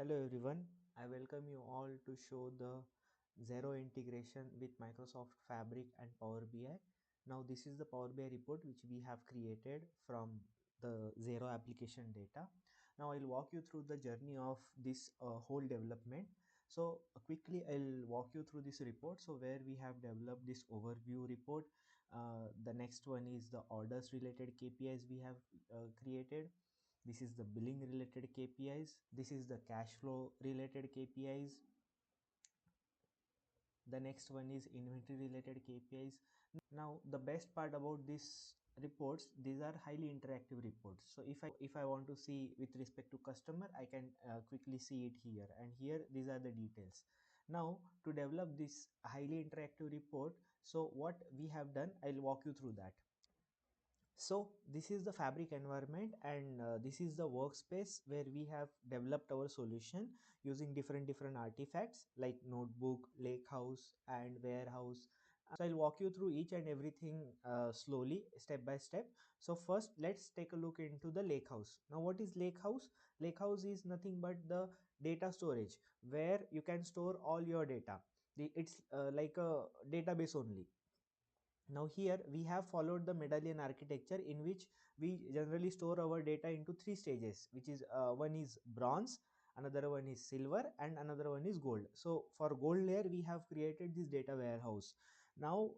Hello everyone, I welcome you all to show the Xero integration with Microsoft Fabric and Power BI. Now this is the Power BI report which we have created from the Xero application data. Now I'll walk you through the journey of this whole development. So quickly I'll walk you through this report. So where we have developed this overview report. The next one is the orders related KPIs we have created. This is the billing related KPIs. This is the cash flow related KPIs. The next one is inventory related KPIs. Now the best part about these reports, these are highly interactive reports. So if I want to see with respect to customer, I can quickly see it here, and here these are the details. Now to develop this highly interactive report, so what we have done, I'll walk you through that. So this is the Fabric environment, and this is the workspace where we have developed our solution using different artifacts like notebook, lakehouse and warehouse. So I'll walk you through each and everything slowly, step by step. So first let's take a look into the lakehouse. Now what is lakehouse? Lakehouse is nothing but the data storage where you can store all your data. It's like a database only. Now here we have followed the Medallion architecture, in which we generally store our data into three stages, which is one is bronze, another one is silver, and another one is gold. So for gold layer we have created this data warehouse. Now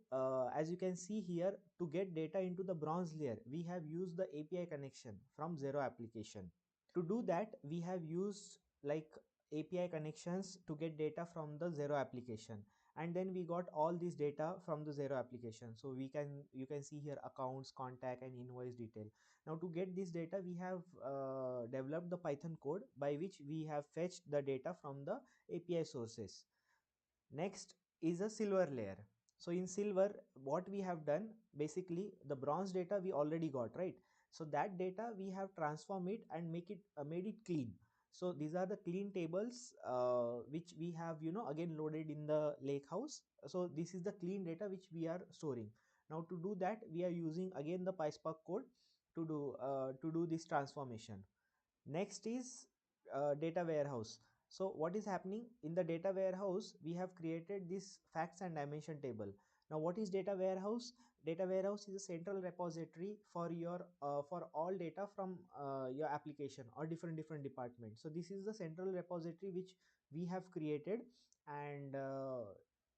as you can see here, to get data into the bronze layer we have used the API connection from Xero application. To do that we have used like API connections to get data from the Xero application, and then we got all this data from the Xero application. So you can see here accounts, contact and invoice detail. Now to get this data we have developed the Python code by which we have fetched the data from the API sources. Next is a silver layer. So in silver what we have done, basically the bronze data we already got, right? So that data we have transformed it and made it clean. So these are the clean tables which we have again loaded in the lake house. So this is the clean data which we are storing. Now to do that we are using again the PySpark code to do this transformation. Next is data warehouse. So what is happening in the data warehouse, we have created this facts and dimension table. Now what is data warehouse? Data warehouse is a central repository for your for all data from your application or different departments. So this is the central repository which we have created, and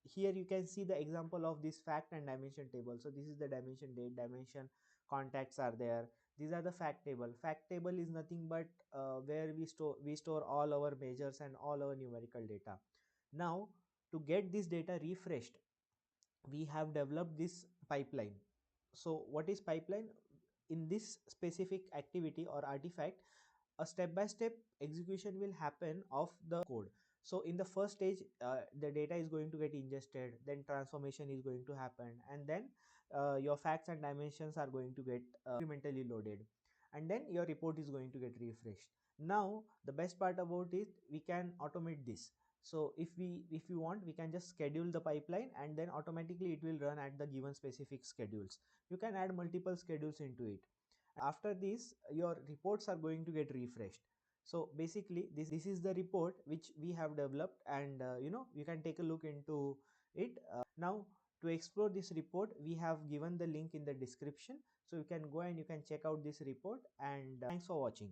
here you can see the example of this fact and dimension table. So this is the dimension, date dimension, contacts are there. These are the fact table. Fact table is nothing but where we store all our measures and all our numerical data. Now to get this data refreshed, we have developed this pipeline. So what is pipeline? In this specific activity or artifact, a step-by-step execution will happen of the code. So in the first stage the data is going to get ingested, then transformation is going to happen, and then your facts and dimensions are going to get incrementally loaded, and then your report is going to get refreshed. Now the best part about it, we can automate this. So if you want, we can just schedule the pipeline and then automatically it will run at the given specific schedules. You can add multiple schedules into it, and after this your reports are going to get refreshed. So basically this is the report which we have developed, and you can take a look into it. Now to explore this report we have given the link in the description, so you can go and you can check out this report, and thanks for watching.